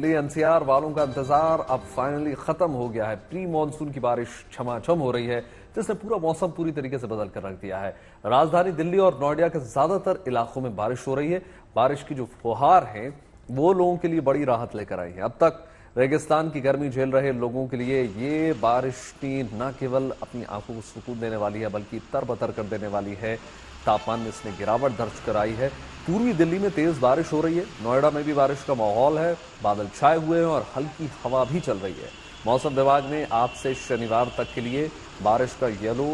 Delhi NCR वालों का इंतजार अब फाइनली खत्म हो गया है। प्री मॉनसून की बारिश छमाछम हो रही है, जिसने पूरा मौसम पूरी तरीके से बदल कर रख दिया है। राजधानी दिल्ली और नोएडा के ज्यादातर इलाकों में बारिश हो रही है। बारिश की जो फुहार है वो लोगों के लिए बड़ी राहत लेकर आई है। अब तक रेगिस्तान की गर्मी झेल रहे लोगों के लिए ये बारिश न केवल अपनी आंखों को सुकून देने वाली है, बल्कि तरबतर कर देने वाली है। तापमान में इसने गिरावट दर्ज कराई है। पूर्वी दिल्ली में तेज बारिश हो रही है। नोएडा में भी बारिश का माहौल है। बादल छाए हुए हैं और हल्की हवा भी चल रही है। मौसम विभाग ने आज से शनिवार तक के लिए बारिश का येलो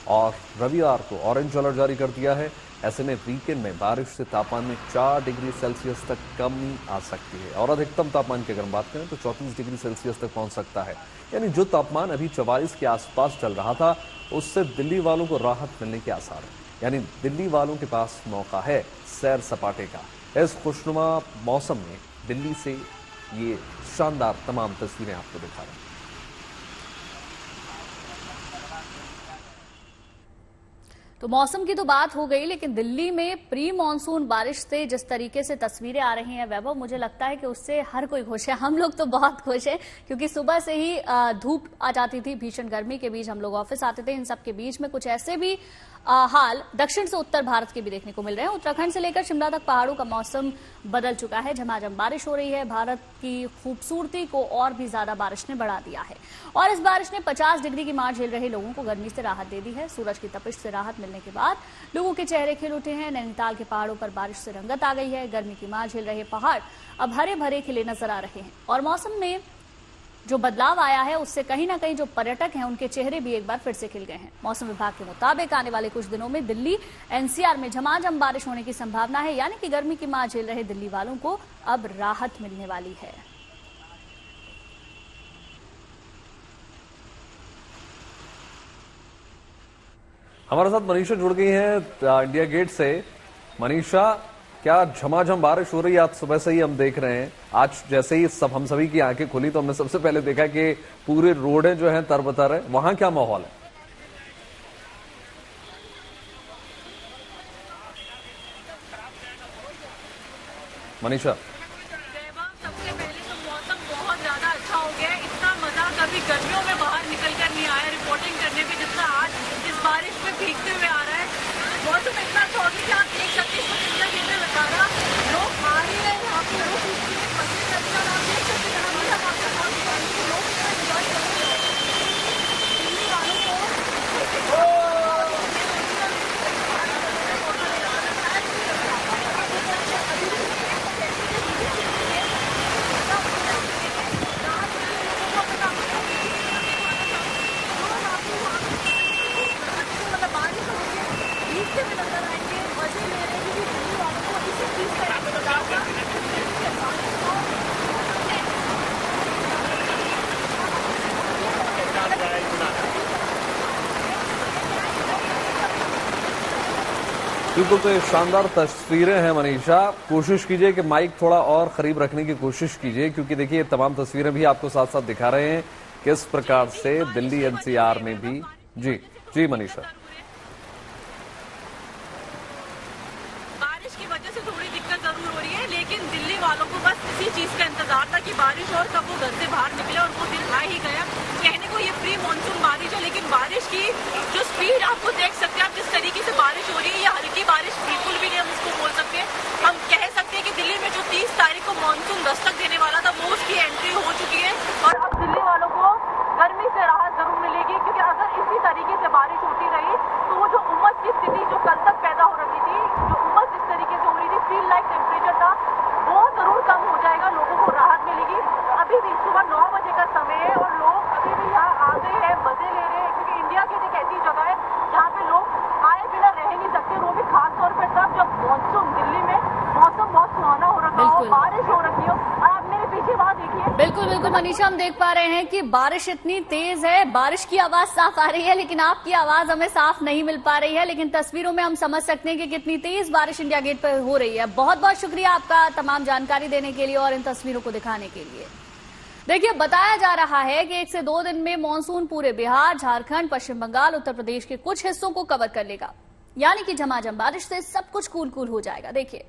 और रविवार को ऑरेंज अलर्ट जारी कर दिया है। ऐसे में वीकेंड में बारिश से तापमान में 4 डिग्री सेल्सियस तक कमी आ सकती है और अधिकतम तापमान की अगर हम बात करें तो 34 डिग्री सेल्सियस तक पहुंच सकता है। यानी जो तापमान अभी 44 के आसपास चल रहा था, उससे दिल्ली वालों को राहत मिलने के आसार हैं। यानी दिल्ली वालों के पास मौका है सैर सपाटे का। इस खुशनुमा मौसम में दिल्ली से ये शानदार तमाम तस्वीरें आपको दिखा रहे हैं। तो मौसम की तो बात हो गई, लेकिन दिल्ली में प्री मॉनसून बारिश से जिस तरीके से तस्वीरें आ रही हैं वैभव, मुझे लगता है कि उससे हर कोई खुश है। हम लोग तो बहुत खुश हैं, क्योंकि सुबह से ही धूप आ जाती थी। भीषण गर्मी के बीच हम लोग ऑफिस आते थे। इन सब के बीच में कुछ ऐसे भी हाल दक्षिण से उत्तर भारत के भी देखने को मिल रहे हैं। उत्तराखंड से लेकर शिमला तक पहाड़ों का मौसम बदल चुका है। झमाझम बारिश हो रही है। भारत की खूबसूरती को और भी ज्यादा बारिश ने बढ़ा दिया है और इस बारिश ने 50 डिग्री की मार झेल रहे लोगों को गर्मी से राहत दे दी है। सूरज की तपिश से राहत मिलने के बाद लोगों के चेहरे खिल उठे हैं। नैनीताल के पहाड़ों पर बारिश से रंगत आ गई है। गर्मी की मार झेल रहे पहाड़ अब हरे भरे खिले नजर आ रहे हैं और मौसम में जो बदलाव आया है उससे कहीं ना कहीं जो पर्यटक हैं उनके चेहरे भी एक बार फिर से खिल गए हैं। मौसम विभाग के मुताबिक आने वाले कुछ दिनों में दिल्ली एनसीआर में झमाझम बारिश होने की संभावना है। यानी कि गर्मी की मार झेल रहे दिल्ली वालों को अब राहत मिलने वाली है। हमारे साथ मनीषा जुड़ गई हैं इंडिया गेट से। मनीषा, क्या झमाझम बारिश हो रही है? आज सुबह से ही हम देख रहे हैं। आज जैसे ही हम सभी की आंखें खुली तो हमने सबसे पहले देखा कि पूरे रोडें जो हैं तरबतर है। वहां क्या माहौल है मनीषा? सबसे पहले तो मौसम बहुत ज्यादा अच्छा हो गया है। इतना मजा कभी गर्मियों में बाहर निकल कर नहीं आया रिपोर्टिंग करने में, जितना आज इस बारिश में भीगते हुए आ रहा है। मौसम इतना अच्छा हो गया कि आप देख सकते हैं इंडिया गेट में बता रहा लोग आ रहे हैं यहाँ पे, लोग मजे करते हैं। आप देख सकते हैं लोग एंजॉय कर रहे हैं। दिल्ली वालों को बिल्कुल, तो ये शानदार तस्वीरें हैं मनीषा। कोशिश कीजिए कि माइक थोड़ा और करीब रखने की कोशिश कीजिए, क्योंकि देखिए तमाम तस्वीरें भी आपको साथ साथ दिखा रहे हैं किस प्रकार से दिल्ली एनसीआर में भी। जी मनीषा, बारिश की वजह से थोड़ी दिक्कत जरूर हो रही है, लेकिन दिल्ली वालों को बस इसी चीज का इंतजार था कि बारिश और कब वो घर से बाहर निकले, और वो दिन आ ही गया। कहने को ये प्री मॉनसून बारिश है, लेकिन बारिश की जो स्पीड आपको देख सकते हैं आप, जिस तरीके से बारिश हो रही है, ये हल्की बारिश बिल्कुल भी नहीं हम इसको बोल सकते। हम कह सकते हैं कि दिल्ली में जो 30 तारीख को मॉनसून दस्तक देने वाला था वो उसकी एंट्री हो चुकी है और अब दिल्ली वालों को गर्मी से राहत जरूर मिलेगी। क्योंकि अगर इसी तरीके से बारिश होती रही तो वो जो उमस की स्थिति जो कल तक पैदा हो रही थी, जो उमस जिस तरीके से हो रही थी, फील लाइक टेम्परेचर था, वो जरूर कम हो जाएगा। लोगों को राहत मिलेगी। अभी भी सुबह 9 बजे का समय है और लोग अभी भी यहाँ आ गए हैं, मजे ले रहे हैं। क्योंकि इंडिया की एक ऐसी जगह है जहाँ पे लोग आए बिना रह नहीं सकते, वो भी खास तौर पर तब जब मॉनसून दिल्ली में मौसम बहुत सुहाना हो रखा हो, बारिश हो रखी हो। और आप मेरे पीछे वहाँ देखिए। बिल्कुल मनीषा, हम देख पा रहे हैं कि बारिश इतनी तेज है, बारिश की आवाज साफ आ रही है, लेकिन आपकी आवाज हमें साफ नहीं मिल पा रही है। लेकिन तस्वीरों में हम समझ सकते हैं कि कितनी तेज बारिश इंडिया गेट पर हो रही है। बहुत बहुत शुक्रिया आपका तमाम जानकारी देने के लिए और इन तस्वीरों को दिखाने के लिए। देखिए, बताया जा रहा है कि 1 से 2 दिन में मॉनसून पूरे बिहार, झारखंड, पश्चिम बंगाल, उत्तर प्रदेश के कुछ हिस्सों को कवर कर लेगा। यानी कि झमाझम बारिश से सब कुछ कूल हो जाएगा। देखिए,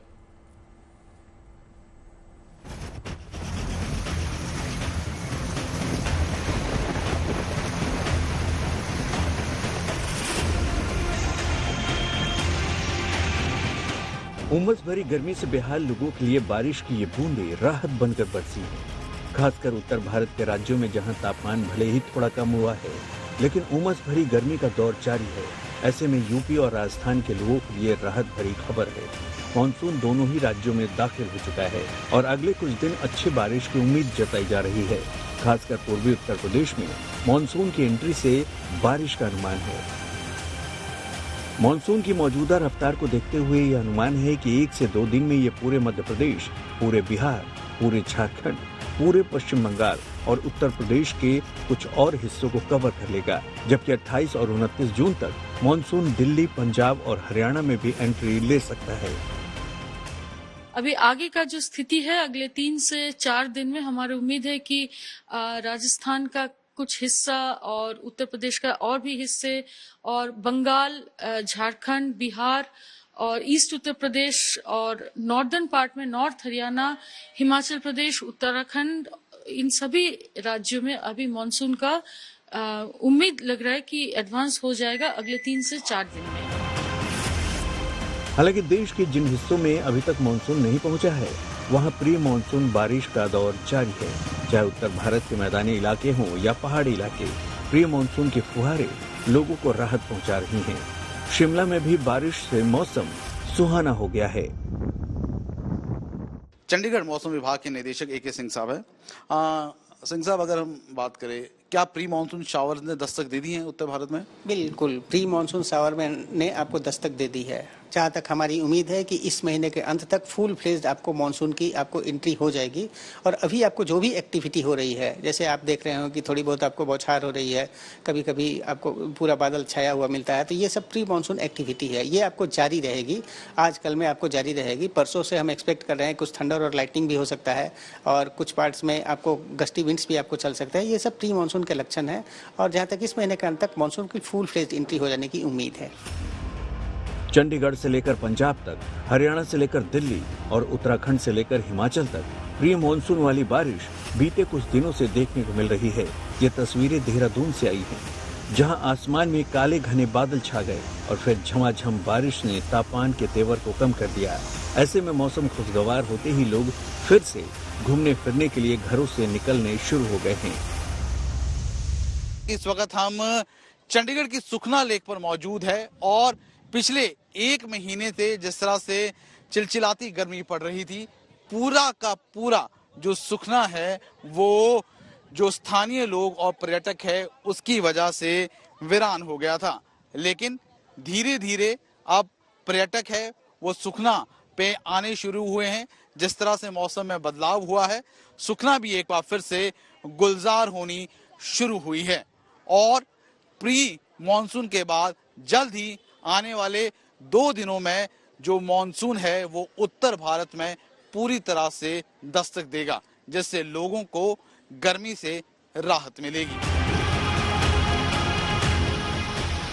उमस भरी गर्मी से बेहाल लोगों के लिए बारिश की ये बूंदें राहत बनकर बरसी हैं। खासकर उत्तर भारत के राज्यों में जहां तापमान भले ही थोड़ा कम हुआ है, लेकिन उमस भरी गर्मी का दौर जारी है। ऐसे में यूपी और राजस्थान के लोगों के लिए राहत भरी खबर है। मानसून दोनों ही राज्यों में दाखिल हो चुका है और अगले कुछ दिन अच्छी बारिश की उम्मीद जताई जा रही है। खासकर पूर्वी उत्तर प्रदेश में मानसून की एंट्री से बारिश का अनुमान है। मानसून की मौजूदा रफ्तार को देखते हुए यह अनुमान है कि 1 से 2 दिन में ये पूरे मध्य प्रदेश, पूरे बिहार, पूरे झारखंड, पूरे पश्चिम बंगाल और उत्तर प्रदेश के कुछ और हिस्सों को कवर कर लेगा, जबकि 28 और 29 जून तक मानसून दिल्ली, पंजाब और हरियाणा में भी एंट्री ले सकता है। अभी आगे का जो स्थिति है, अगले 3 से 4 दिन में हमारी उम्मीद है कि राजस्थान का कुछ हिस्सा और उत्तर प्रदेश का और भी हिस्से और बंगाल, झारखंड, बिहार और ईस्ट उत्तर प्रदेश और नॉर्दर्न पार्ट में नॉर्थ हरियाणा, हिमाचल प्रदेश, उत्तराखंड, इन सभी राज्यों में अभी मानसून का उम्मीद लग रहा है कि एडवांस हो जाएगा अगले 3 से 4 दिन में। हालांकि देश के जिन हिस्सों में अभी तक मानसून नहीं पहुंचा है, वहां प्री मानसून बारिश का दौर जारी है। चाहे उत्तर भारत के मैदानी इलाके हों या पहाड़ी इलाके, प्री मानसून की फुहारें लोगों को राहत पहुंचा रही हैं। शिमला में भी बारिश से मौसम सुहाना हो गया है। चंडीगढ़ मौसम विभाग के निदेशक ए.के. सिंह साहब है। सिंह साहब, अगर हम बात करें, क्या प्री मानसून शावर ने दस्तक दे दी है उत्तर भारत में? बिल्कुल, प्री मानसून शावर ने आपको दस्तक दे दी है। जहाँ तक हमारी उम्मीद है कि इस महीने के अंत तक फुल फ्लेज्ड आपको मानसून की आपको एंट्री हो जाएगी। और अभी आपको जो भी एक्टिविटी हो रही है, जैसे आप देख रहे हो कि थोड़ी बहुत आपको बौछार हो रही है, कभी कभी आपको पूरा बादल छाया हुआ मिलता है, तो ये सब प्री मानसून एक्टिविटी है, ये आपको जारी रहेगी। आज कल में आपको जारी रहेगी। परसों से हम एक्सपेक्ट कर रहे हैं कुछ थंडर और लाइटनिंग भी हो सकता है और कुछ पार्ट्स में आपको गस्टी विंड्स भी आपको चल सकता है। ये सब प्री मानसून के लक्षण है और जहाँ तक इस महीने के अंत तक मानसून की फुल फ्लेज्ड एंट्री हो जाने की उम्मीद है। चंडीगढ़ से लेकर पंजाब तक, हरियाणा से लेकर दिल्ली और उत्तराखंड से लेकर हिमाचल तक प्री मानसून वाली बारिश बीते कुछ दिनों से देखने को मिल रही है। ये तस्वीरें देहरादून से आई हैं, जहां आसमान में काले घने बादल छा गए और फिर झमाझम बारिश ने तापमान के तेवर को कम कर दिया। ऐसे में मौसम खुशगवार होते ही लोग फिर से घूमने फिरने के लिए घरों से निकलने शुरू हो गए हैं। इस वक्त हम चंडीगढ़ की सुखना लेक पर मौजूद है और पिछले 1 महीने से जिस तरह से चिलचिलाती गर्मी पड़ रही थी, पूरा का पूरा जो सुखना है वो जो स्थानीय लोग और पर्यटक है उसकी वजह से वीरान हो गया था। लेकिन धीरे धीरे अब पर्यटक है वो सुखना पे आने शुरू हुए हैं। जिस तरह से मौसम में बदलाव हुआ है, सुखना भी एक बार फिर से गुलजार होनी शुरू हुई है और प्री मानसून के बाद जल्द ही आने वाले 2 दिनों में जो मानसून है वो उत्तर भारत में पूरी तरह से दस्तक देगा, जिससे लोगों को गर्मी से राहत मिलेगी।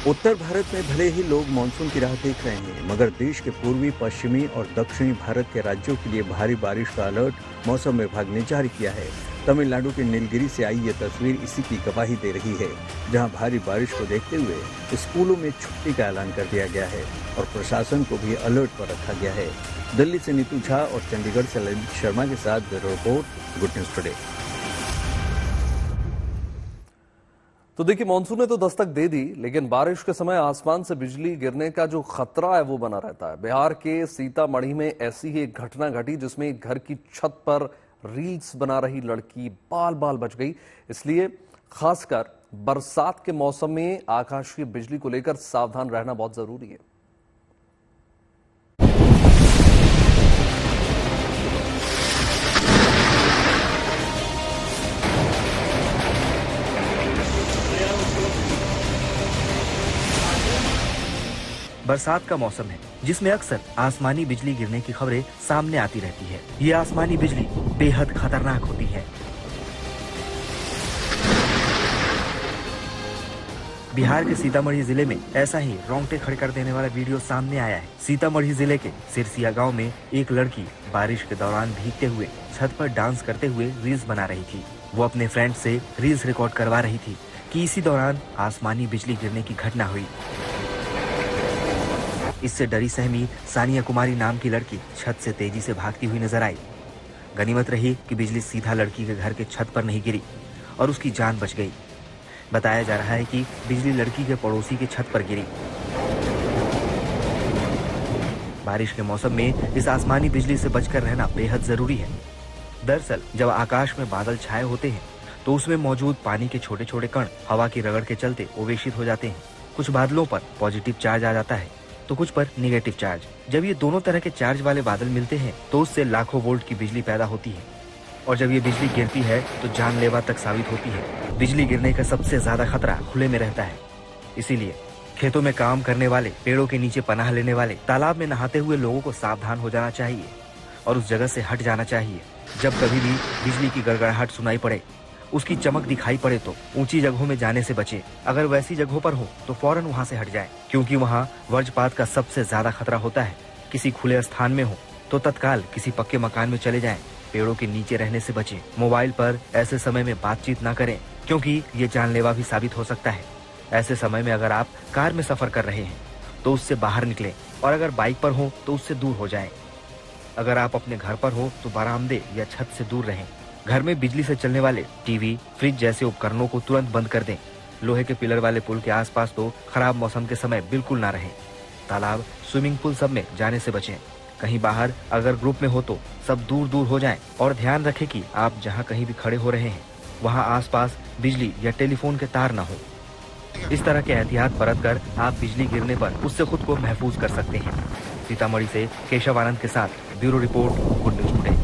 उत्तर भारत में भले ही लोग मानसून की राह देख रहे हैं, मगर देश के पूर्वी, पश्चिमी और दक्षिणी भारत के राज्यों के लिए भारी बारिश का अलर्ट मौसम विभाग ने जारी किया है। तमिलनाडु के नीलगिरी से आई ये तस्वीर इसी की गवाही दे रही है, जहां भारी बारिश को देखते हुए स्कूलों में छुट्टी का ऐलान कर दिया गया है और प्रशासन को भी अलर्ट पर रखा गया है। दिल्ली से नीतू झा और चंडीगढ़ से ललित शर्मा के साथ bureau report, good news today. तो देखिए, मानसून ने तो दस्तक दे दी, लेकिन बारिश के समय आसमान से बिजली गिरने का जो खतरा है वो बना रहता है। बिहार के सीतामढ़ी में ऐसी ही एक घटना घटी जिसमें एक घर की छत पर रील्स बना रही लड़की बाल बाल बच गई। इसलिए खासकर बरसात के मौसम में आकाशीय बिजली को लेकर सावधान रहना बहुत जरूरी है। बरसात का मौसम है जिसमें अक्सर आसमानी बिजली गिरने की खबरें सामने आती रहती है। ये आसमानी बिजली बेहद खतरनाक होती है। बिहार के सीतामढ़ी जिले में ऐसा ही रोंगटे खड़े कर देने वाला वीडियो सामने आया है। सीतामढ़ी जिले के सिरसिया गांव में एक लड़की बारिश के दौरान भीगते हुए छत पर डांस करते हुए रील्स बना रही थी। वो अपने फ्रेंड से रील्स रिकॉर्ड करवा रही थी कि इसी दौरान आसमानी बिजली गिरने की घटना हुई। इससे डरी सहमी सानिया कुमारी नाम की लड़की छत से तेजी से भागती हुई नजर आई। गनीमत रही कि बिजली सीधा लड़की के घर के छत पर नहीं गिरी और उसकी जान बच गई। बताया जा रहा है कि बिजली लड़की के पड़ोसी की छत पर गिरी। बारिश के मौसम में इस आसमानी बिजली से बचकर रहना बेहद जरूरी है। दरअसल जब आकाश में बादल छाए होते हैं तो उसमें मौजूद पानी के छोटे छोटे कण हवा की रगड़ के चलते ओवेशित हो जाते हैं। कुछ बादलों पर पॉजिटिव चार्ज आ जाता है तो कुछ पर निगेटिव चार्ज। जब ये दोनों तरह के चार्ज वाले बादल मिलते हैं तो उससे लाखों वोल्ट की बिजली पैदा होती है और जब ये बिजली गिरती है तो जानलेवा तक साबित होती है। बिजली गिरने का सबसे ज्यादा खतरा खुले में रहता है, इसीलिए खेतों में काम करने वाले, पेड़ों के नीचे पनाह लेने वाले, तालाब में नहाते हुए लोगों को सावधान हो जाना चाहिए और उस जगह से हट जाना चाहिए। जब कभी भी बिजली की गड़गड़ाहट सुनाई पड़े, उसकी चमक दिखाई पड़े तो ऊंची जगहों में जाने से बचे। अगर वैसी जगहों पर हो तो फौरन वहां से हट जाए, क्योंकि वहां वज्रपात का सबसे ज्यादा खतरा होता है। किसी खुले स्थान में हो तो तत्काल किसी पक्के मकान में चले जाएं। पेड़ों के नीचे रहने से बचें। मोबाइल पर ऐसे समय में बातचीत ना करें, क्योंकि ये जानलेवा भी साबित हो सकता है। ऐसे समय में अगर आप कार में सफर कर रहे हैं तो उससे बाहर निकलें और अगर बाइक पर हो तो उससे दूर हो जाएं। अगर आप अपने घर पर हो तो बरामदे या छत से दूर रहें। घर में बिजली से चलने वाले टीवी, फ्रिज जैसे उपकरणों को तुरंत बंद कर दें। लोहे के पिलर वाले पुल के आसपास तो खराब मौसम के समय बिल्कुल ना रहें। तालाब, स्विमिंग पूल सब में जाने से बचें। कहीं बाहर अगर ग्रुप में हो तो सब दूर दूर हो जाएं और ध्यान रखें कि आप जहां कहीं भी खड़े हो रहे हैं वहां आसपास बिजली या टेलीफोन के तार न हो। इस तरह के एहतियात बरतकर आप बिजली गिरने पर उससे खुद को महफूज कर सकते हैं। सीतामढ़ी से केशव आनंद के साथ bureau report, good news today.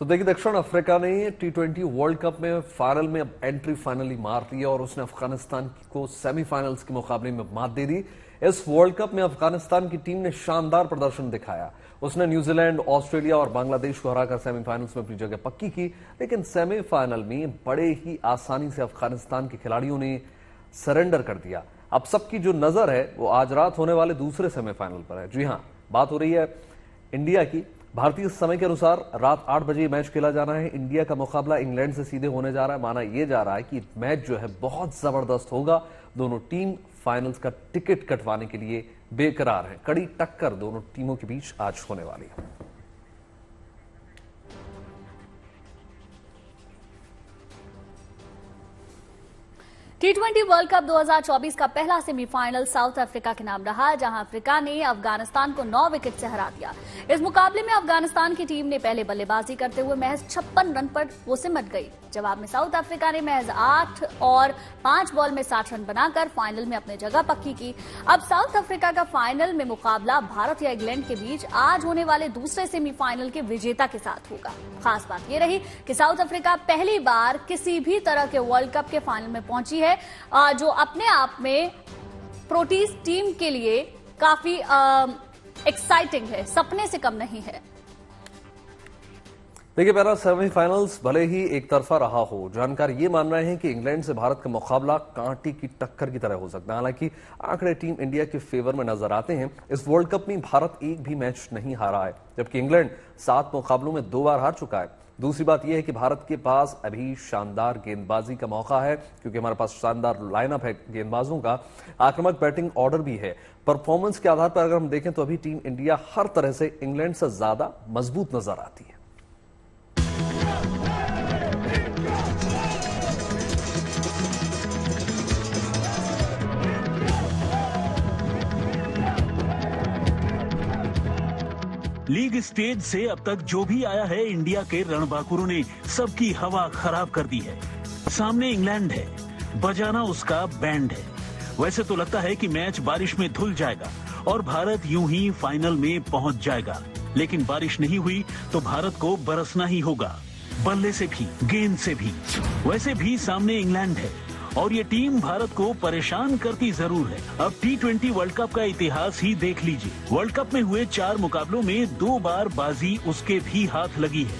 तो देखिए, दक्षिण अफ्रीका ने T20 वर्ल्ड कप में फाइनल में अब एंट्री फाइनली मार ली और उसने अफगानिस्तान को सेमीफाइनल्स के मुकाबले में मात दे दी। इस वर्ल्ड कप में अफगानिस्तान की टीम ने शानदार प्रदर्शन दिखाया। उसने न्यूजीलैंड, ऑस्ट्रेलिया और बांग्लादेश को हराकर सेमीफाइनल्स में अपनी जगह पक्की की, लेकिन सेमीफाइनल में बड़े ही आसानी से अफगानिस्तान के खिलाड़ियों ने सरेंडर कर दिया। अब सबकी जो नजर है वो आज रात होने वाले दूसरे सेमीफाइनल पर है। जी हां, बात हो रही है इंडिया की। भारतीय समय के अनुसार रात 8 बजे मैच खेला जाना है। इंडिया का मुकाबला इंग्लैंड से सीधे होने जा रहा है। माना यह जा रहा है कि मैच जो है बहुत जबरदस्त होगा। दोनों टीम फाइनल्स का टिकट कटवाने के लिए बेकरार है। कड़ी टक्कर दोनों टीमों के बीच आज होने वाली है। T20 वर्ल्ड कप 2024 का पहला सेमीफाइनल साउथ अफ्रीका के नाम रहा, जहां अफ्रीका ने अफगानिस्तान को 9 विकेट से हरा दिया। इस मुकाबले में अफगानिस्तान की टीम ने पहले बल्लेबाजी करते हुए महज 56 रन पर वो सिमट गई। जवाब में साउथ अफ्रीका ने महज 8 और 5 बॉल में 60 रन बनाकर फाइनल में अपनी जगह पक्की की। अब साउथ अफ्रीका का फाइनल में मुकाबला भारत या इंग्लैंड के बीच आज होने वाले दूसरे सेमीफाइनल के विजेता के साथ होगा। खास बात यह रही कि साउथ अफ्रीका पहली बार किसी भी तरह के वर्ल्ड कप के फाइनल में पहुंची है, जो अपने आप में प्रोटीज टीम के लिए काफी एक्साइटिंग है, सपने से कम नहीं है। देखिए, पहला सेमीफाइनल्स भले ही एक तरफा रहा हो, जानकार ये मान रहे हैं कि इंग्लैंड से भारत का मुकाबला कांटे की टक्कर की तरह हो सकता है। हालांकि आंकड़े टीम इंडिया के फेवर में नजर आते हैं। इस वर्ल्ड कप में भारत एक भी मैच नहीं हारा है, जबकि इंग्लैंड 7 मुकाबलों में 2 बार हार चुका है। दूसरी बात यह है कि भारत के पास अभी शानदार गेंदबाजी का मौका है, क्योंकि हमारे पास शानदार लाइनअप है गेंदबाजों का। आक्रामक बैटिंग ऑर्डर भी है। परफॉर्मेंस के आधार पर अगर हम देखें तो अभी टीम इंडिया हर तरह से इंग्लैंड से ज्यादा मजबूत नजर आती है। लीग स्टेज से अब तक जो भी आया है, इंडिया के रणबांकुरों ने सबकी हवा खराब कर दी है। सामने इंग्लैंड है, बजाना उसका बैंड है। वैसे तो लगता है कि मैच बारिश में धुल जाएगा और भारत यूं ही फाइनल में पहुंच जाएगा, लेकिन बारिश नहीं हुई तो भारत को बरसना ही होगा, बल्ले से भी, गेंद से भी। वैसे भी सामने इंग्लैंड है और ये टीम भारत को परेशान करती जरूर है। अब T20 वर्ल्ड कप का इतिहास ही देख लीजिए। वर्ल्ड कप में हुए 4 मुकाबलों में 2 बार बाजी उसके भी हाथ लगी है।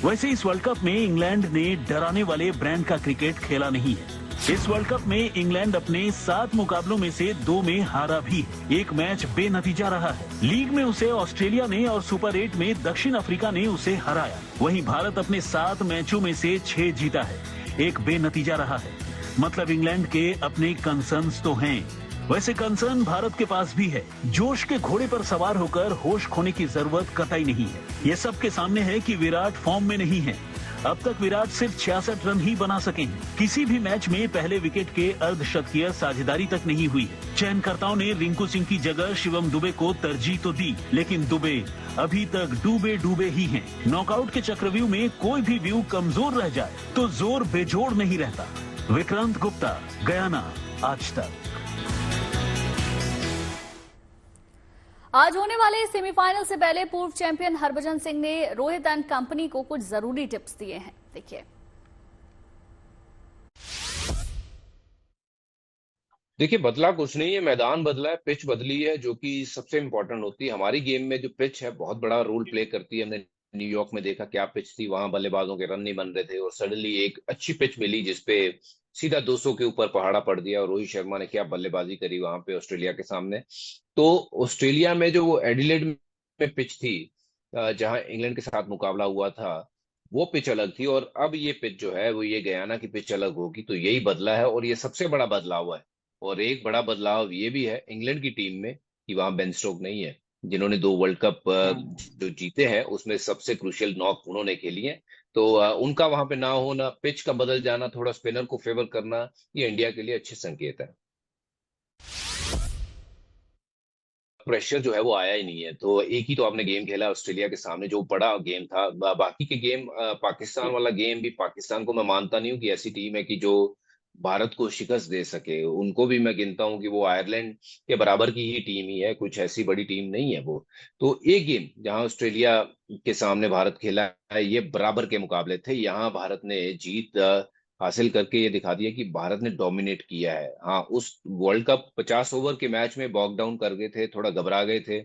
वैसे इस वर्ल्ड कप में इंग्लैंड ने डराने वाले ब्रांड का क्रिकेट खेला नहीं है। इस वर्ल्ड कप में इंग्लैंड अपने 7 मुकाबलों में से 2 में हारा भी है। एक मैच बेनतीजा रहा है। लीग में उसे ऑस्ट्रेलिया ने और सुपर 8 में दक्षिण अफ्रीका ने उसे हराया। वहीं भारत अपने 7 मैचों में से 6 जीता है। एक बेनतीजा रहा है। मतलब इंग्लैंड के अपने कंसर्न्स तो हैं, वैसे कंसर्न भारत के पास भी है। जोश के घोड़े पर सवार होकर होश खोने की जरूरत कतई नहीं है। ये सबके सामने है कि विराट फॉर्म में नहीं है। अब तक विराट सिर्फ 66 रन ही बना सके हैं। किसी भी मैच में पहले विकेट के अर्धशतकीय साझेदारी तक नहीं हुई है। चयनकर्ताओं ने रिंकू सिंह की जगह शिवम दुबे को तरजीह तो दी, लेकिन दुबे अभी तक डूबे ही हैं। नॉकआउट के चक्रव्यूह में कोई भी व्यू कमजोर रह जाए तो जोर बेजोड़ नहीं रहता। विक्रांत गुप्ता, गयाना, आज तक। आज होने वाले सेमीफाइनल से पहले पूर्व चैंपियन हरभजन सिंह ने रोहित एंड कंपनी को कुछ जरूरी टिप्स दिए हैं। देखिए बदला कुछ नहीं है, मैदान बदला है, पिच बदली है, जो कि सबसे इंपॉर्टेंट होती है। हमारी गेम में जो पिच है बहुत बड़ा रोल प्ले करती है। हमने न्यूयॉर्क में देखा क्या पिच थी, वहां बल्लेबाजों के रन नहीं बन रहे थे और सडनली एक अच्छी पिच मिली जिसपे सीधा 200 के ऊपर पहाड़ा पड़ दिया और रोहित शर्मा ने क्या बल्लेबाजी करी वहां पे ऑस्ट्रेलिया के सामने। तो ऑस्ट्रेलिया में जो वो एडिलेड में पिच थी जहां इंग्लैंड के साथ मुकाबला हुआ था, वो पिच अलग थी और अब ये पिच जो है वो ये गयाना की पिच अलग होगी। तो यही बदला है और ये सबसे बड़ा बदलाव है। और एक बड़ा बदलाव ये भी है इंग्लैंड की टीम में कि वहां बेन स्टोक नहीं है, जिन्होंने 2 वर्ल्ड कप जो जीते हैं उसमें सबसे क्रूशियल नॉक उन्होंने खेली है। तो उनका वहां पे ना होना, पिच का बदल जाना, थोड़ा स्पिनर को फेवर करना, ये इंडिया के लिए अच्छे संकेत है। प्रेशर जो है वो आया ही नहीं है। तो एक ही तो आपने गेम खेला ऑस्ट्रेलिया के सामने जो बड़ा गेम था। बाकी के गेम, पाकिस्तान वाला गेम भी, पाकिस्तान को मैं मानता नहीं हूँ कि ऐसी टीम है कि जो भारत को शिकस्त दे सके। उनको भी मैं गिनता हूं कि वो आयरलैंड के बराबर की ही टीम ही है, कुछ ऐसी बड़ी टीम नहीं है वो। तो एक गेम जहां ऑस्ट्रेलिया के सामने भारत खेला है, ये बराबर के मुकाबले थे। यहाँ भारत ने जीत हासिल करके ये दिखा दिया कि भारत ने डोमिनेट किया है। हाँ, उस वर्ल्ड कप 50 ओवर के मैच में बॉक डाउन कर गए थे, थोड़ा घबरा गए थे,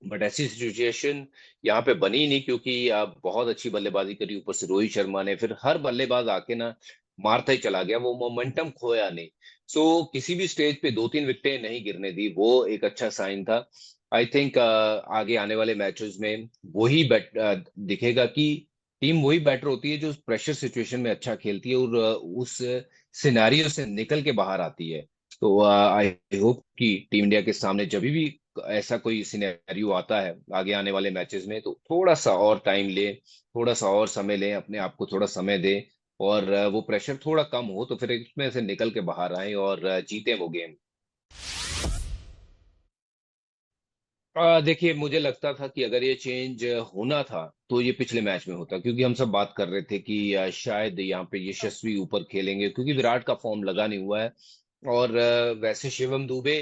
बट ऐसी सिचुएशन यहाँ पे बनी नहीं क्योंकि बहुत अच्छी बल्लेबाजी करी ऊपर से रोहित शर्मा ने। फिर हर बल्लेबाज आके ना मारता ही चला गया, वो मोमेंटम खोया नहीं। सो किसी भी स्टेज पे 2-3 विकेटें नहीं गिरने दी, वो एक अच्छा साइन था। आई थिंक आगे आने वाले मैचेस में वही दिखेगा कि टीम वही बैटर होती है जो प्रेशर सिचुएशन में अच्छा खेलती है और उस सिनेरियो से निकल के बाहर आती है। तो आई होप कि टीम इंडिया के सामने जब भी ऐसा कोई सिनेरियो आता है आगे आने वाले मैचेस में, तो थोड़ा सा और टाइम ले, थोड़ा सा और समय लें, अपने आप को थोड़ा समय दे और वो प्रेशर थोड़ा कम हो तो फिर इसमें से निकल के बाहर आए और जीते वो गेम। देखिए, मुझे लगता था कि अगर ये चेंज होना था तो ये पिछले मैच में होता, क्योंकि हम सब बात कर रहे थे कि शायद यहाँ पे यशस्वी ऊपर खेलेंगे क्योंकि विराट का फॉर्म लगा नहीं हुआ है। और वैसे शिवम दुबे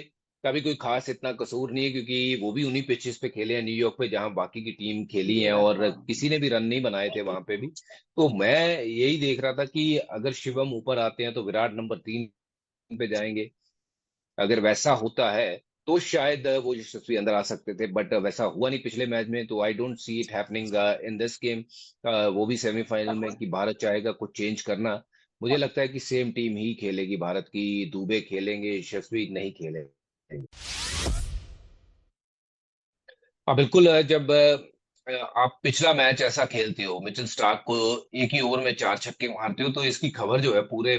का भी कोई खास इतना कसूर नहीं है क्योंकि वो भी उन्हीं पिचेस पे खेले हैं न्यूयॉर्क पे जहां बाकी की टीम खेली है और किसी ने भी रन नहीं बनाए थे वहां पे भी। तो मैं यही देख रहा था कि अगर शिवम ऊपर आते हैं तो विराट नंबर 3 पे जाएंगे। अगर वैसा होता है तो शायद वो यशस्वी अंदर आ सकते थे, बट वैसा हुआ नहीं पिछले मैच में। तो I don't see it happening in this game, वो भी सेमीफाइनल में, कि भारत चाहेगा कुछ चेंज करना। मुझे लगता है कि सेम टीम ही खेलेगी भारत की, दुबे खेलेंगे, यशस्वी नहीं खेलेंगे। बिल्कुल। जब आप पिछला मैच ऐसा खेलते हो, मिचेल स्टार्क को एक ही ओवर में 4 छक्के मारते हो, तो इसकी खबर जो है पूरे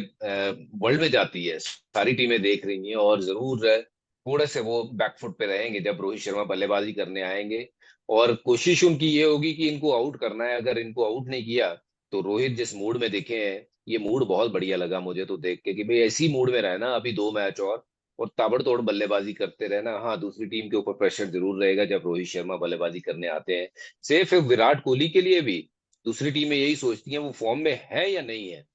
वर्ल्ड में जाती है, सारी टीमें देख रही हैं और जरूर थोड़े से वो बैकफुट पे रहेंगे जब रोहित शर्मा बल्लेबाजी करने आएंगे। और कोशिश उनकी ये होगी कि इनको आउट करना है। अगर इनको आउट नहीं किया तो रोहित जिस मूड में दिखे हैं, ये मूड बहुत बढ़िया लगा मुझे तो देख के कि भाई ऐसी मूड में रहना अभी 2 मैच और ताबड़तोड़ बल्लेबाजी करते रहना। हाँ, दूसरी टीम के ऊपर प्रेशर जरूर रहेगा जब रोहित शर्मा बल्लेबाजी करने आते हैं। सिर्फ विराट कोहली के लिए भी दूसरी टीमें यही सोचती हैं वो फॉर्म में है या नहीं है।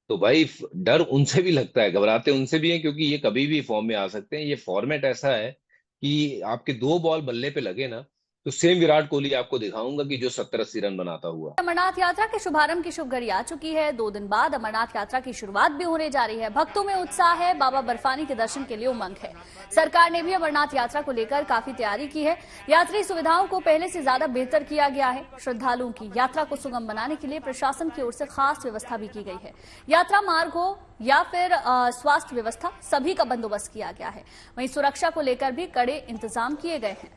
तो भाई डर उनसे भी लगता है, घबराते उनसे भी है, क्योंकि ये कभी भी फॉर्म में आ सकते हैं। ये फॉर्मेट ऐसा है कि आपके 2 बॉल बल्ले पे लगे ना, तो सेम विराट कोहली आपको दिखाऊंगा कि जो 70-80 रन बनाता हुआ। अमरनाथ यात्रा के शुभारंभ की शुभ घड़ी आ चुकी है। 2 दिन बाद अमरनाथ यात्रा की शुरुआत भी होने जा रही है। भक्तों में उत्साह है, बाबा बर्फानी के दर्शन के लिए उमंग है। सरकार ने भी अमरनाथ यात्रा को लेकर काफी तैयारी की है। यात्री सुविधाओं को पहले से ज्यादा बेहतर किया गया है। श्रद्धालुओं की यात्रा को सुगम बनाने के लिए प्रशासन की ओर से खास व्यवस्था भी की गई है। यात्रा मार्ग हो या फिर स्वास्थ्य व्यवस्था, सभी का बंदोबस्त किया गया है। वहीं सुरक्षा को लेकर भी कड़े इंतजाम किए गए हैं।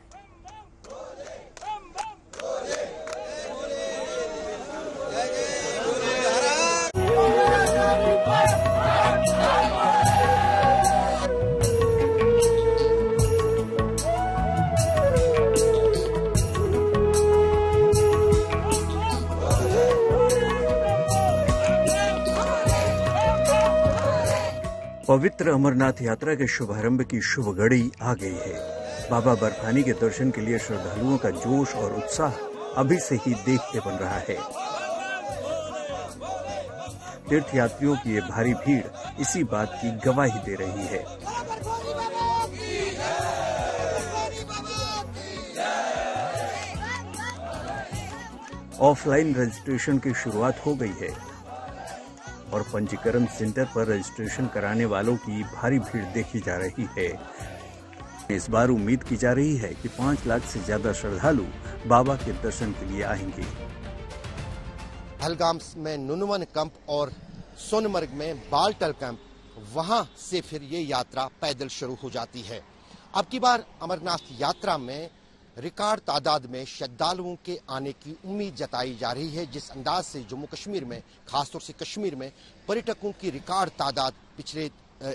पवित्र अमरनाथ यात्रा के शुभारंभ की शुभ घड़ी आ गई है। बाबा बर्फानी के दर्शन के लिए श्रद्धालुओं का जोश और उत्साह अभी से ही देखते बन रहा है। तीर्थ यात्रियों की ये भारी भीड़ इसी बात की गवाही दे रही है। ऑफलाइन रजिस्ट्रेशन की शुरुआत हो गई है और पंजीकरण सेंटर पर रजिस्ट्रेशन कराने वालों की भारी भीड़ देखी जा रही है। इस बार उम्मीद की जा रही है कि 5 लाख से ज्यादा श्रद्धालु बाबा के दर्शन के लिए आएंगे। पहलगाम में नुनवन कैंप और सोनमर्ग में बालटल कैंप, वहां से फिर ये यात्रा पैदल शुरू हो जाती है। अब की बार अमरनाथ यात्रा में रिकॉर्ड तादाद में श्रद्धालुओं के आने की उम्मीद जताई जा रही है। जिस अंदाज से जम्मू कश्मीर में, खासतौर से कश्मीर में पर्यटकों की रिकॉर्ड तादाद पिछले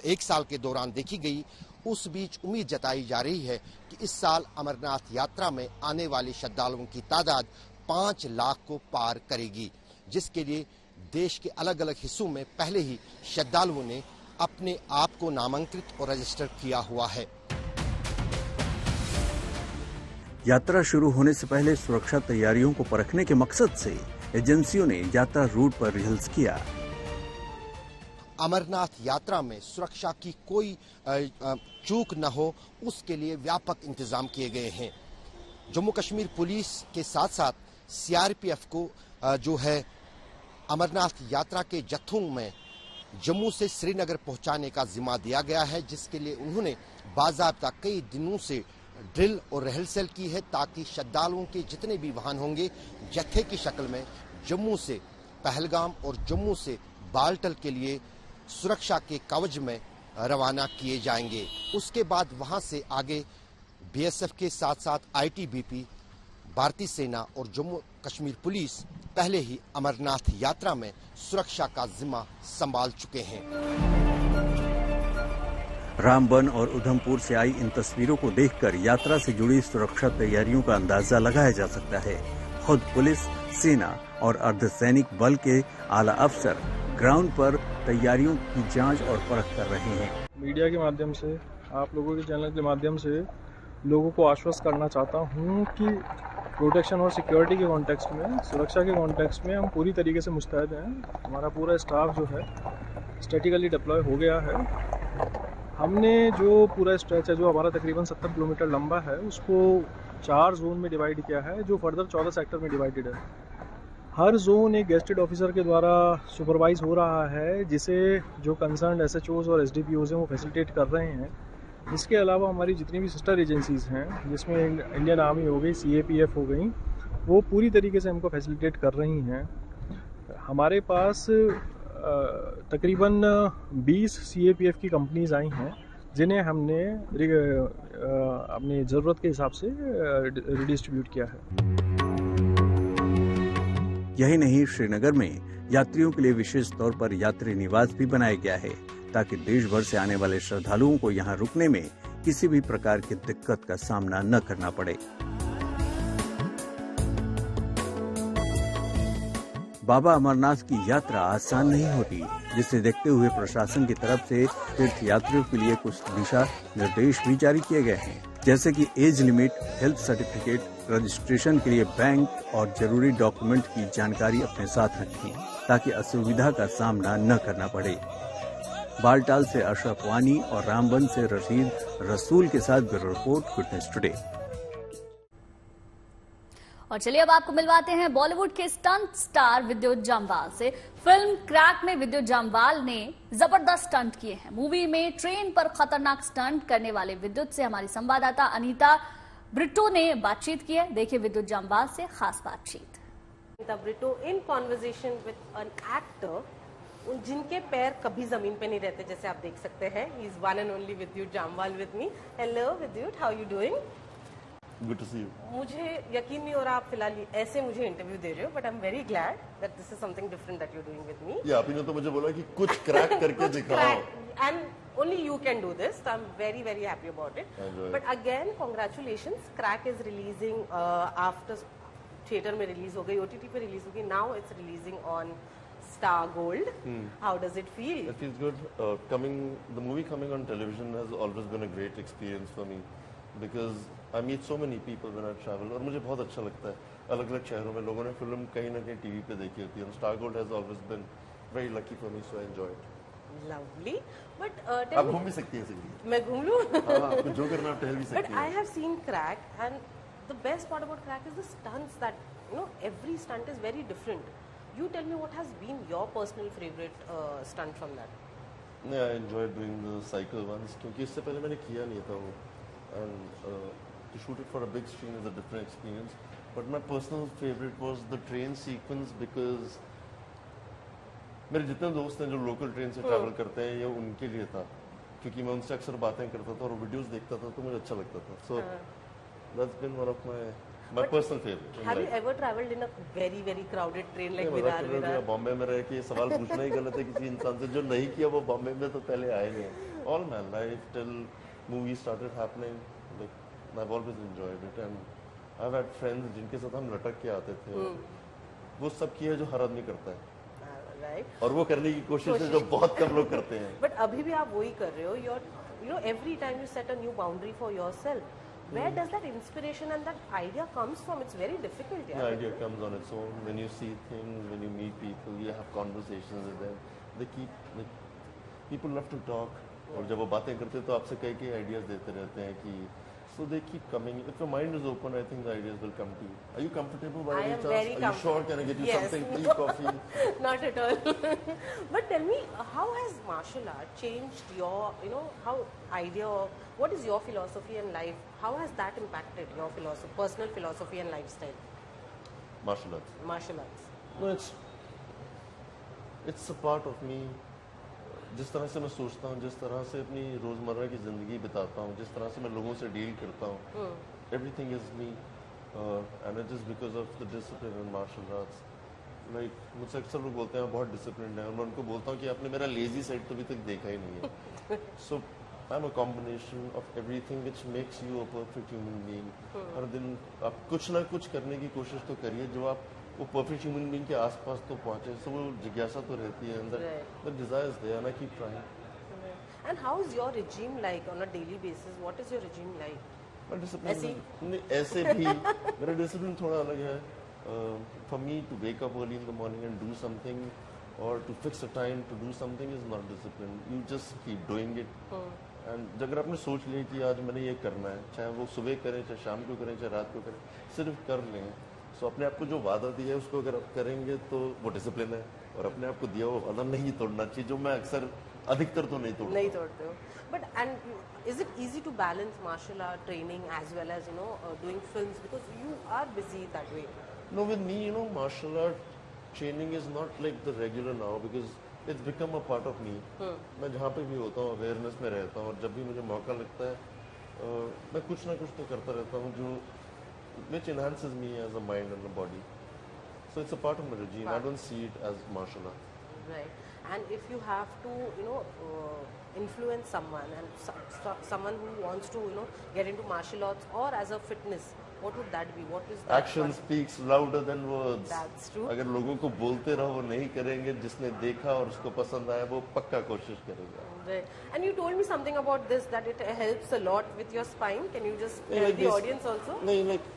1 साल के दौरान देखी गई, उस बीच उम्मीद जताई जा रही है कि इस साल अमरनाथ यात्रा में आने वाले श्रद्धालुओं की तादाद 5 लाख को पार करेगी, जिसके लिए देश के अलग अलग हिस्सों में पहले ही श्रद्धालुओं ने अपने आप को नामांकित और रजिस्टर किया हुआ है। यात्रा शुरू होने से पहले सुरक्षा तैयारियों को परखने के मकसद से एजेंसियों ने यात्रा रूट पर रिहर्सल किया। अमरनाथ यात्रा में सुरक्षा की कोई चूक न हो, उसके लिए व्यापक इंतजाम किए गए हैं। जम्मू कश्मीर पुलिस के साथ साथ सीआरपीएफ को जो है अमरनाथ यात्रा के जत्थों में जम्मू से श्रीनगर पहुंचाने का जिम्मा दिया गया है, जिसके लिए उन्होंने बाज़ाब्ता कई दिनों से ड्रिल और रिहर्सल की है, ताकि श्रद्धालुओं के जितने भी वाहन होंगे जत्थे की शक्ल में जम्मू से पहलगाम और जम्मू से बालटल के लिए सुरक्षा के कवच में रवाना किए जाएंगे। उसके बाद वहां से आगे बीएसएफ के साथ साथ आईटीबीपी, भारतीय सेना और जम्मू कश्मीर पुलिस पहले ही अमरनाथ यात्रा में सुरक्षा का जिम्मा संभाल चुके हैं। रामबन और उधमपुर से आई इन तस्वीरों को देखकर यात्रा से जुड़ी सुरक्षा तैयारियों का अंदाजा लगाया जा सकता है। खुद पुलिस, सेना और अर्धसैनिक बल के आला अफसर ग्राउंड पर तैयारियों की जांच और परख कर रहे हैं। मीडिया के माध्यम से, आप लोगों के चैनल के माध्यम से लोगों को आश्वस्त करना चाहता हूं कि प्रोटेक्शन और सिक्योरिटी के कॉन्टेक्स्ट में, सुरक्षा के कॉन्टेक्स्ट में हम पूरी तरीके से मुस्तैद हैं। हमारा पूरा स्टाफ जो है स्ट्रेटेजिकली डिप्लॉय हो गया है। हमने जो पूरा स्ट्रेच है, जो हमारा तकरीबन 70 किलोमीटर लंबा है, उसको 4 जोन में डिवाइड किया है, जो फर्दर 14 सेक्टर में डिवाइडेड है। हर जोन एक गेस्टेड ऑफिसर के द्वारा सुपरवाइज हो रहा है, जिसे जो कंसर्न एसएचओज और एसडीपीओज हैं वो फैसिलिटेट कर रहे हैं। इसके अलावा हमारी जितनी भी सिस्टर एजेंसीज़ हैं, जिसमें इंडियन आर्मी हो गई, सीएपीएफ हो गई, वो पूरी तरीके से हमको फैसिलिटेट कर रही हैं। हमारे पास तकरीबन 20 सीएपीएफ की कंपनीज आई हैं, जिन्हें हमने अपनी ज़रूरत के हिसाब से रिडिस्ट्रीब्यूट किया है। यही नहीं, श्रीनगर में यात्रियों के लिए विशेष तौर पर यात्री निवास भी बनाया गया है, ताकि देश भर से आने वाले श्रद्धालुओं को यहाँ रुकने में किसी भी प्रकार की दिक्कत का सामना न करना पड़े। बाबा अमरनाथ की यात्रा आसान नहीं होती, जिसे देखते हुए प्रशासन की तरफ से तीर्थ यात्रियों के लिए कुछ दिशा निर्देश भी जारी किए गए हैं, जैसे कि age limit, health certificate, registration के लिए बैंक और जरूरी डॉक्यूमेंट की जानकारी अपने साथ रखें, ताकि असुविधा का सामना न करना पड़े। बालटाल से अशरफ वानी और रामबन से रशीद रसूल के साथ ब्यूरो रिपोर्ट, गुडनेस टुडे। और चलिए अब आपको मिलवाते हैं बॉलीवुड के स्टंट स्टार विद्युत जामवाल से। फिल्म क्रैक में विद्युत जामवाल ने जबरदस्त स्टंट किए हैं। मूवी में ट्रेन पर खतरनाक स्टंट करने वाले विद्युत से हमारी संवाददाता अनीता ब्रिटो ने बातचीत की है। देखिए विद्युत जामवाल से खास बातचीत। Anita Brito in conversation with an actor जिनके पैर कभी जमीन पे नहीं रहते, जैसे आप देख सकते हैं। He is one and only Vidyut Jamwal with me. Hello Vidyut, how you doing? Good to see you. मुझे यकीन नहीं हो रहा आप फिलहाल ऐसे मुझे इंटरव्यू दे रहे हो, but I am very glad that this is something different that you are doing with me. या आपने तो मुझे बोला कि कुछ क्रैक करके दिखाओ, and only you can do this. I am very very happy about it. But again congratulations, crack is releasing after theatre में रिलीज हो गई, ओटीटी पे रिलीज होगी, now it's releasing on Star Gold. How does it feel? It feels good. The movie coming on television has always been a great experience for me because I meet so many people when I travel. और मुझे बहुत अच्छा लगता है अलग-अलग शहरों में लोगों ने फिल्म कहीं ना कहीं टीवी पे देखी होती है. And Star Gold has always been very lucky for me, so I enjoy it. Lovely. But आप घूम भी सकती हैं इसीलिए. मैं घूम लूँ? हाँ, आपको जो करना आप टहल भी सकती हैं. But I have seen Crack, and the best part about Crack is the stunts that, you know, every stunt is very different. You tell me what has been your personal favorite stunt from that? Yeah, I enjoyed doing the cycle ones क्योंकि इससे पहले मैंने किया नहीं था वो. And to shoot it for a big screen is a different experience. But my personal favorite was the train sequence because मेरे जितने दोस्त हैं जो लोकल ट्रेन से ट्रैवल करते हैं ये उनके लिए था क्योंकि मैं उनसे अक्सर बातें करता था और वीडियोस देखता था तो मुझे अच्छा लगता था. So that's been one of my personal favorite. Have you ever traveled in a very crowded train like Virar? Bombay में रह के सवाल पूछना ही गलत है किसी इंसान से जो नहीं किया वो बॉम्बे में तो पहले आए नहीं. All my life till movies started happening, like I've always enjoyed it and I've had friends जिनके साथ हम लटक के आते थे. वो सब किया जो हर आदमी करता है. Right. और वो करने की कोशिश है जो बहुत कम लोग करते हैं. But अभी भी आप वही कर रहे हो. You know, every time you set a new boundary for yourself. Where does that inspiration and that idea comes from? It's very difficult. The idea comes on its own. When you see things, when you meet people, you have conversations with them. They keep like people love to talk. और जब वो बातें करते हैं तो आपसे कई ideas देते रहते हैं कि so they keep coming. If your mind is open, I think the ideas will come to you. Are you comfortable by any chance? Very Are you sure? Can I get you something? Tea, coffee? Not at all. But tell me, how has martial art changed your, you know, how idea of what is your philosophy in life? How has that impacted your philosophy, personal philosophy and lifestyle? Martial arts. Martial arts. No, it's a part of me. जिस तरह से मैं सोचता हूँ, जिस तरह से अपनी रोज़मर्रा की ज़िंदगी बिताता हूँ, जिस तरह से मैं लोगों से डील करता हूँ, everything is me, and it is because of the discipline in martial arts. Like मुझसे अक्सर लोग बोलते हैं बहुत डिसिप्लिन है और मैं उनको बोलता हूँ कि आपने मेरा लेजी साइड तो अभी तक देखा ही नहीं है. So I'm a combination of everything which makes you a perfect human being. हर दिन आप कुछ ना कुछ करने की कोशिश तो करिए जो आप वो परफेक्ट ह्यूमन बीइंग के आसपास तो पहुंचे. सो वो जिज्ञासा तो रहती है अंदर. The desire is there and I keep trying. And how is your regime like on a daily basis? What is your regime like? My discipline ऐसे भी मेरा डिसिप्लिन थोड़ा अलग है. For me to wake up early in the morning and do something और to fix a time to do something is not discipline. You just keep doing it. And अगर आपने सोच लिया कि आज मैंने ये करना है, चाहे वो सुबह करें, चाहे शाम को करें, चाहे रात को करें, सिर्फ कर लें. सो अपने आप को जो वादा दिया है उसको अगर आप करेंगे तो वो डिसिप्लिन है. और अपने आप को दिया हुआ वादा नहीं तोड़ना चाहिए, जो मैं अक्सर अधिकतर तो नहीं तोड़ते हो. But and is it easy to balance martial art training as well as you know doing films because you are busy that way? No, with me you know martial art training is not like the regular now because it's become a part of me. मैं जहाँ पे भी होता हूँ awareness में रहता हूँ और जब भी मुझे मौका लगता है मैं कुछ ना कुछ तो करता रहता हूँ जो which enhances me as a mind and a body. So it's a part of my regime. I don't see it as martial art. Right. And if you have to, you know, influence someone and someone who wants to, you know, get into martial arts or as a fitness, what would that be? What is that? Action speaks louder than words. That's true. अगर लोगों को बोलते रहो वो नहीं करेंगे, जिसने देखा और उसको पसंद आया वो पक्का कोशिश करेगा. Right. And you told me something about this, that it helps a lot with your spine. Can you just tell the audience also? नहीं, like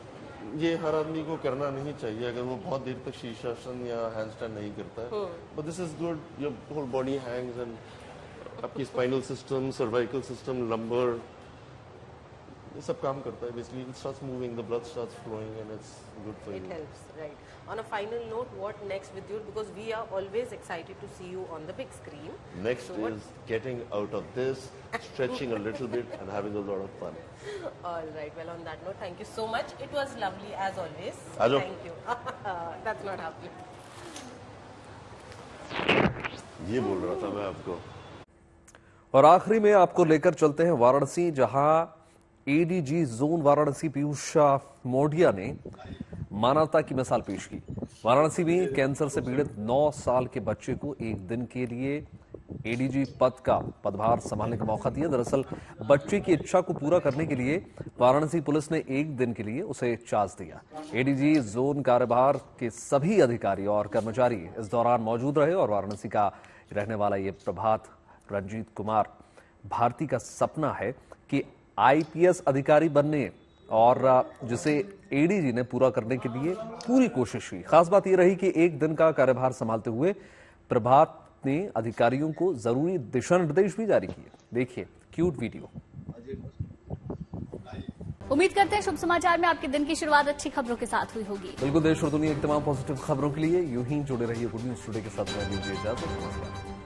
ये हर आदमी को करना नहीं चाहिए अगर वो बहुत देर तक शीर्षासन या हैंडस्टैंड नहीं करता है. But this is good. Your whole body hangs and आपकी spinal system, cervical system, lumbar, ये सब काम करता है. Basically it starts moving, the blood starts flowing and it's good for you. It helps, right. On a final note, what next with you? Because we are always excited to see you on the big screen. Next is getting out of this, stretching a little bit and having a lot of fun. All right. Well, on that note, thank you so much. It was lovely as always. Hello. Thank you. That's not happening. ये बोल रहा था मैं आपको. और आखिरी में आपको लेकर चलते हैं वाराणसी, जहां एडीजी जोन वाराणसी पीयूष मोढिया ने मानवता की मिसाल पेश की. वाराणसी में कैंसर से पीड़ित 9 साल के बच्चे को एक दिन के लिए एडीजी पद का पदभार संभालने का मौका दिया। दरअसल बच्चे की इच्छा को पूरा करने के लिए वाराणसी पुलिस ने एक दिन के लिए उसे चार्ज दिया। एडीजी जोन कार्यभार के सभी अधिकारी और कर्मचारी इस दौरान मौजूद रहे और वाराणसी का रहने वाला ये प्रभात रंजीत कुमार भारती का सपना है कि आईपीएस अधिकारी बनने, और जिसे एडीजी ने पूरा करने के लिए पूरी कोशिश की। खास बात यह रही कि एक दिन का कार्यभार संभालते हुए प्रभात ने अधिकारियों को जरूरी दिशा निर्देश भी जारी किए। देखिए क्यूट वीडियो। उम्मीद करते हैं शुभ समाचार में आपके दिन की शुरुआत अच्छी खबरों के साथ हुई होगी। बिल्कुल, देश और दुनिया की तमाम पॉजिटिव खबरों के लिए यूं ही जुड़े रहिए गुड न्यूज टुडे के साथ। मैं दीजिए इजाजत। नमस्कार।